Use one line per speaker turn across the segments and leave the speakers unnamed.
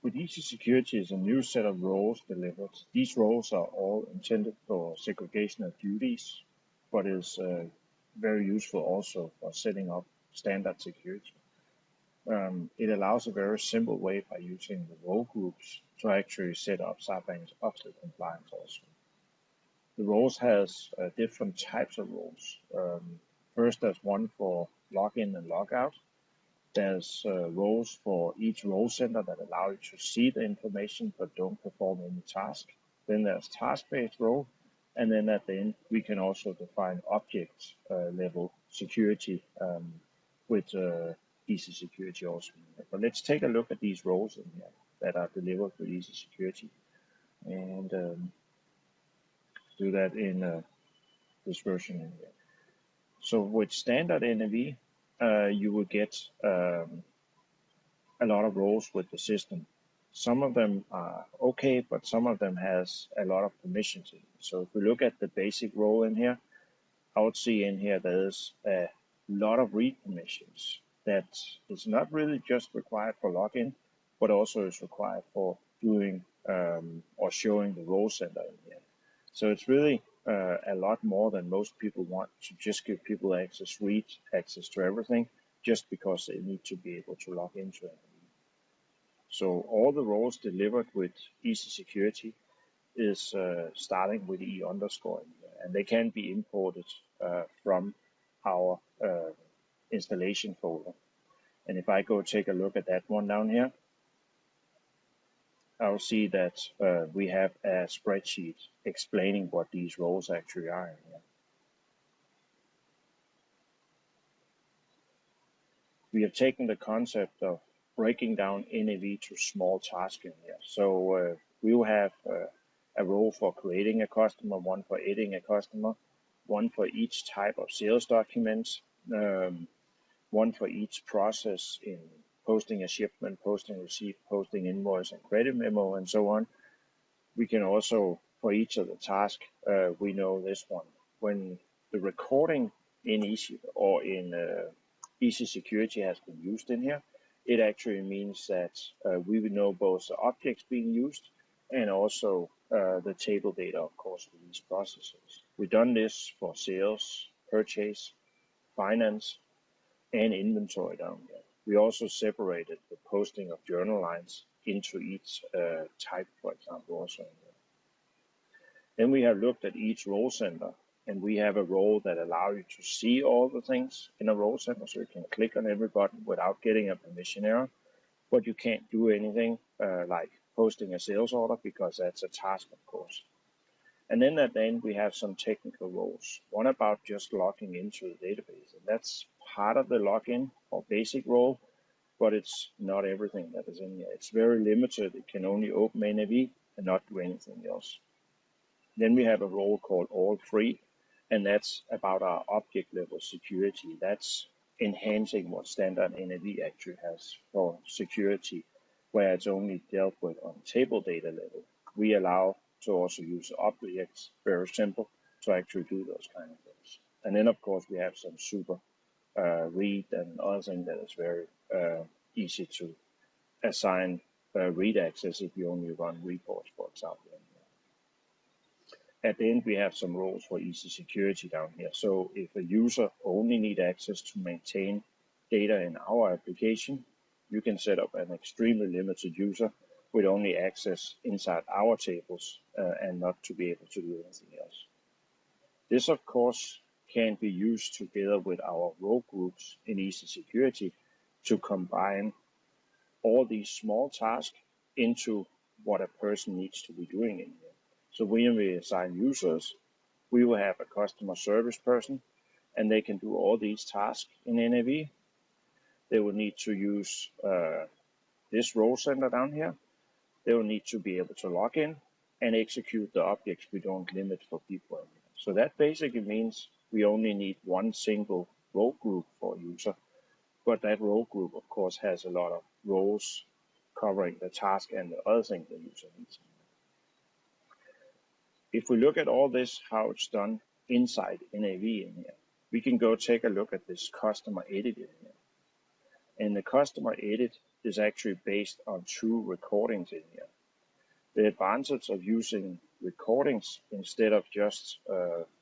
With Easy Security is a new set of roles delivered. These roles are all intended for segregation of duties, but is very useful also for setting up standard security. It allows a very simple way by using the role groups to actually set up Sarbanes-Oxley compliance also. The roles has different types of roles. First, there's one for login and logout. There's roles for each role center that allow you to see the information but don't perform any task. Then there's task-based role, and then at the end we can also define object level security with Easy Security also. But let's take a look at these roles in here that are delivered with Easy Security, and do that in this version in here. So with standard NAV, you will get a lot of roles with the system. Some of them are okay, but some of them has a lot of permissions in it. So if we look at the basic role in here, I would see in here there's a lot of read permissions that is not really just required for login, but also is required for doing or showing the role center in here. So it's really a lot more than most people want to just give people access, read access to everything, just because they need to be able to log into it. So all the roles delivered with Easy Security is starting with E underscore, and they can be imported from our installation folder. And if I go take a look at that one down here, I'll see that we have a spreadsheet explaining what these roles actually are in here. We have taken the concept of breaking down NAV to small tasks in here. So we will have a role for creating a customer, one for editing a customer, one for each type of sales documents, one for each process in posting a shipment, posting receipt, posting invoice and credit memo, and so on. We can also, for each of the tasks, we know this one. When the recording in Easy or in Easy Security has been used in here, it actually means that we will know both the objects being used and also the table data, of course, for these processes. We've done this for sales, purchase, finance, and inventory down here. We also separated the posting of journal lines into each type, for example, also. Then we have looked at each role center, and we have a role that allows you to see all the things in a role center, so you can click on every button without getting a permission error, but you can't do anything like posting a sales order because that's a task, of course. And then at the end, we have some technical roles. One about just logging into the database, and that's part of the login or basic role, but it's not everything that is in here. It's very limited. It can only open NAV and not do anything else. Then we have a role called all free, and that's about our object level security. That's enhancing what standard NAV actually has for security, where it's only dealt with on TableData level. We allow to also use objects, very simple, to actually do those kind of things. And then, of course, we have some super read and other things that is very easy to assign read access if you only run reports, for example. At the end, we have some roles for Easy Security down here. So if a user only need access to maintain data in our application, you can set up an extremely limited user with only access inside our tables and not to be able to do anything else. This, of course, can be used together with our role groups in Easy Security to combine all these small tasks into what a person needs to be doing in here. So when we assign users, we will have a customer service person, and they can do all these tasks in NAV. They will need to use this role center down here. They will need to be able to log in and execute the objects we don't limit for people. So that basically means we only need one single role group for a user, but that role group, of course, has a lot of roles covering the task and the other things the user needs. If we look at all this, how it's done inside NAV in here, we can go take a look at this customer edit in here. In the customer edit, is actually based on 2 recordings in here. The advantage of using recordings instead of just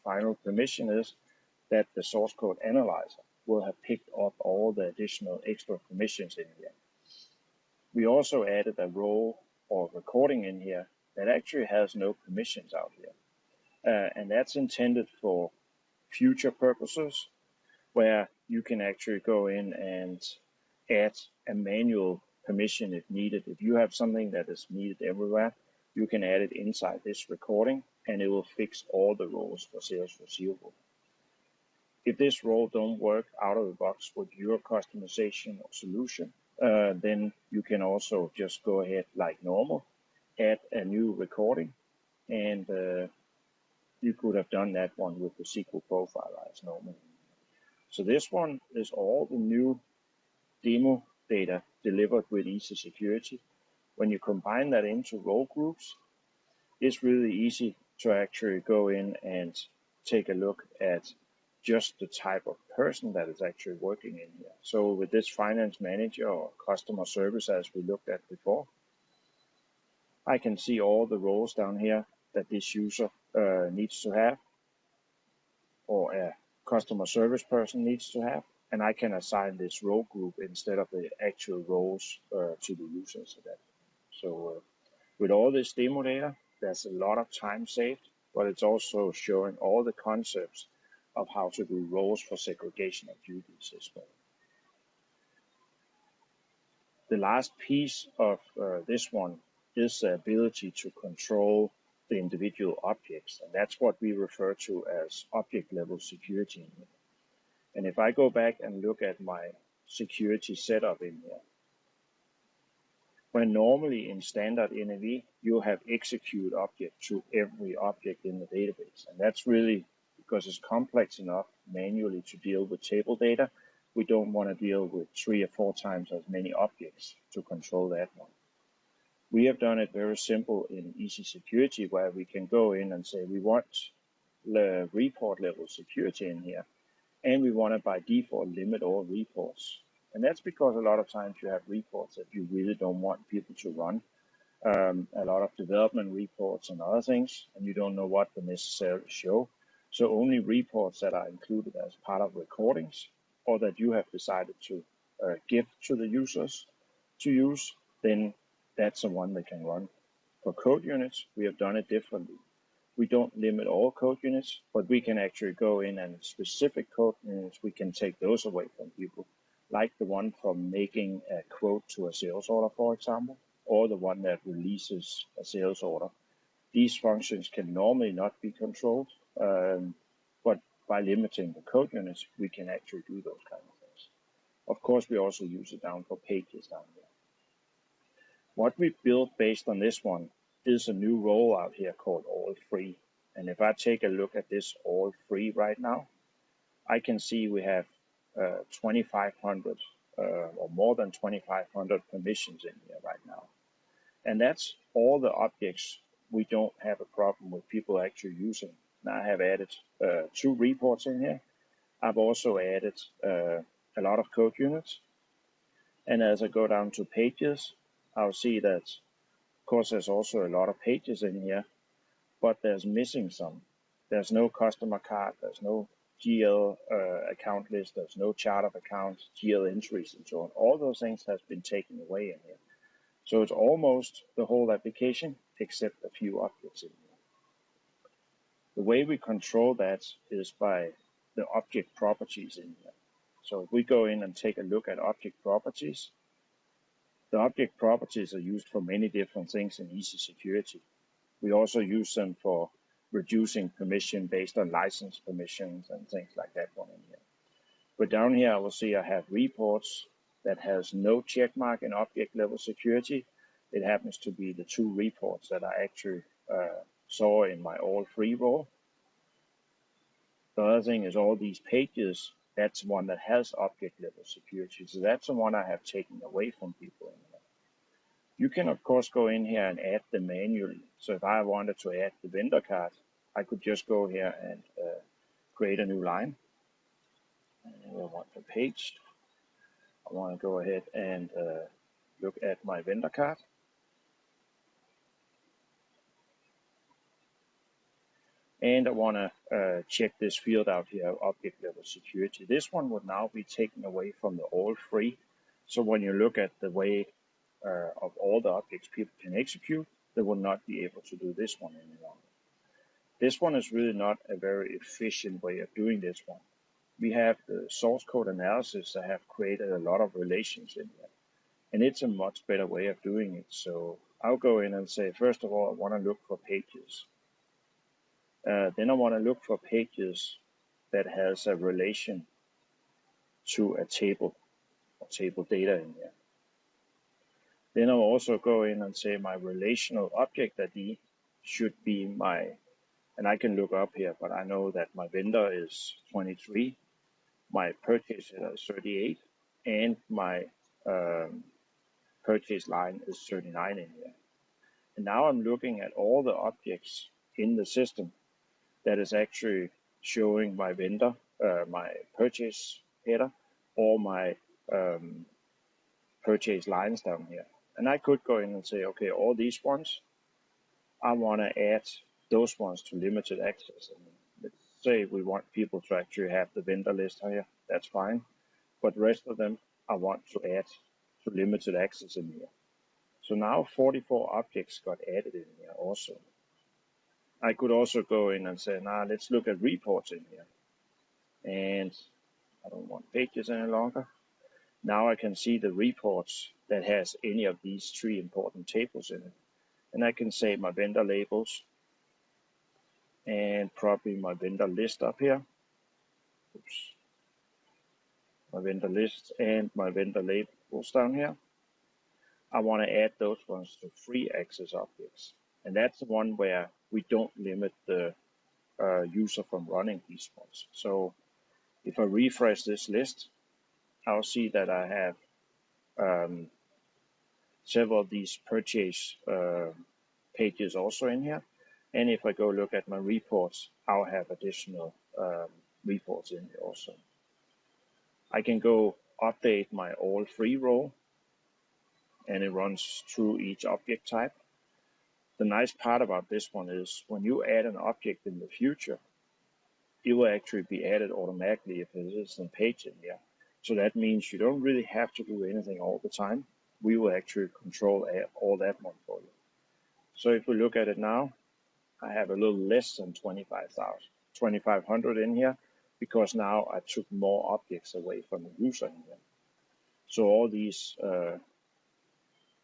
final permission is that the source code analyzer will have picked up all the additional extra permissions in here. We also added a role or recording in here that actually has no permissions out here. And that's intended for future purposes where you can actually go in and add a manual permission if needed. If you have something that is needed everywhere, you can add it inside this recording and it will fix all the roles for sales receivable. If this role don't work out of the box with your customization or solution, then you can also just go ahead like normal, add a new recording, and you could have done that one with the SQL profiler as normal. So this one is all the new demo data delivered with Easy Security. When you combine that into role groups, it's really easy to actually go in and take a look at just the type of person that is actually working in here. So with this finance manager or customer service, as we looked at before, I can see all the roles down here that this user needs to have, or a customer service person needs to have, and I can assign this role group instead of the actual roles to the users of that. So with all this demo data, there's a lot of time saved, but it's also showing all the concepts of how to do roles for segregation of duties as well. The last piece of this one is the ability to control the individual objects, and that's what we refer to as object level security. And if I go back and look at my security setup in here, when normally in standard NAV, you have execute object to every object in the database, and that's really because it's complex enough manually to deal with table data. We don't want to deal with 3 or 4 times as many objects to control that one. We have done it very simple in Easy Security, where we can go in and say we want the report level security in here, and we want to by default limit all reports. And that's because a lot of times you have reports that you really don't want people to run. A lot of development reports and other things, and you don't know what to necessarily show. So only reports that are included as part of recordings or that you have decided to give to the users to use, then that's the one they can run. For code units, we have done it differently. We don't limit all code units, but we can actually go in and specific code units, we can take those away from people, like the one from making a quote to a sales order, for example, or the one that releases a sales order. These functions can normally not be controlled, but by limiting the code units, we can actually do those kind of things. Of course, we also use it down for pages down there. What we built based on this one is a new role out here called all free. And if I take a look at this all free right now, I can see we have 2,500 or more than 2,500 permissions in here right now. And that's all the objects we don't have a problem with people actually using. Now I have added 2 reports in here. I've also added a lot of code units. And as I go down to pages, I'll see that, of course, there's also a lot of pages in here, but there's missing some. There's no customer card, there's no GL account list, there's no chart of accounts, GL entries, and so on. All those things have been taken away in here. So it's almost the whole application except a few objects in here. The way we control that is by the object properties in here. So if we go in and take a look at object properties, the object properties are used for many different things in Easy Security. We also use them for reducing permission based on license permissions and things like that one in here. But down here I will see I have reports that has no check mark in object level security. It happens to be the 2 reports that I actually saw in my all free role. The other thing is all these pages, that's one that has object level security. So that's the one I have taken away from people in here. You can of course go in here and add them manually. So if I wanted to add the vendor card, I could just go here and create a new line. And I want the page. I want to go ahead and look at my vendor card. And I want to check this field out here, object level security. This one would now be taken away from the all free. So when you look at the way of all the objects people can execute, they will not be able to do this one any longer. This one is really not a very efficient way of doing this one. We have the source code analysis that have created a lot of relations in there. And it's a much better way of doing it. So I'll go in and say, first of all, I want to look for pages. Then I want to look for pages that has a relation to a table or table data in there. Then I'll also go in and say my relational object ID should be my, and I can look up here, but I know that my vendor is 23, my purchase is 38, and my purchase line is 39 in here. And now I'm looking at all the objects in the system that is actually showing my vendor, my purchase header, or my purchase lines down here. And I could go in and say, okay, all these ones, I want to add those ones to limited access. And let's say we want people to actually have the vendor list here, that's fine. But the rest of them, I want to add to limited access in here. So now 44 objects got added in here also. I could also go in and say, now let's look at reports in here. And I don't want pages any longer. Now I can see the reports that has any of these three important tables in it. And I can say my vendor labels and probably my vendor list up here. Oops. My vendor list and my vendor labels down here. I want to add those ones to free access objects. And that's the one where we don't limit the user from running these ones. So if I refresh this list, I'll see that I have several of these purchase pages also in here. And if I go look at my reports, I'll have additional reports in here also. I can go update my all free role, and it runs through each object type. The nice part about this one is when you add an object in the future, it will actually be added automatically if it is a page in here. So that means you don't really have to do anything all the time. We will actually control all that one for you. So if we look at it now, I have a little less than 2,500 in here because now I took more objects away from the user in here. So all these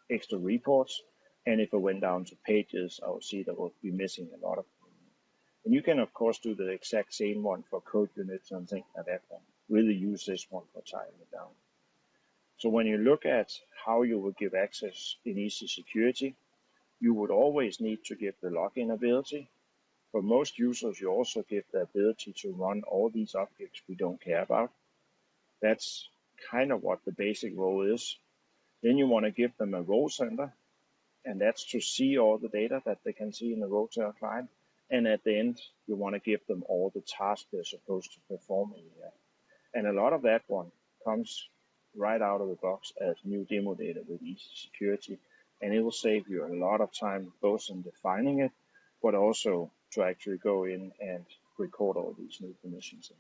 extra reports, and if I went down to pages, I will see that we'll be missing a lot of them. And you can of course do the exact same one for code units and things like that one. Really use this one for tying it down. So when you look at how you will give access in Easy Security, you would always need to give the login ability. For most users, you also give the ability to run all these objects we don't care about. That's kind of what the basic role is. Then you want to give them a role center, and that's to see all the data that they can see in the role center client. And at the end, you want to give them all the tasks they're supposed to perform in here. And a lot of that one comes right out of the box as new demo data with Easy Security. And it will save you a lot of time, both in defining it, but also to actually go in and record all these new permissions.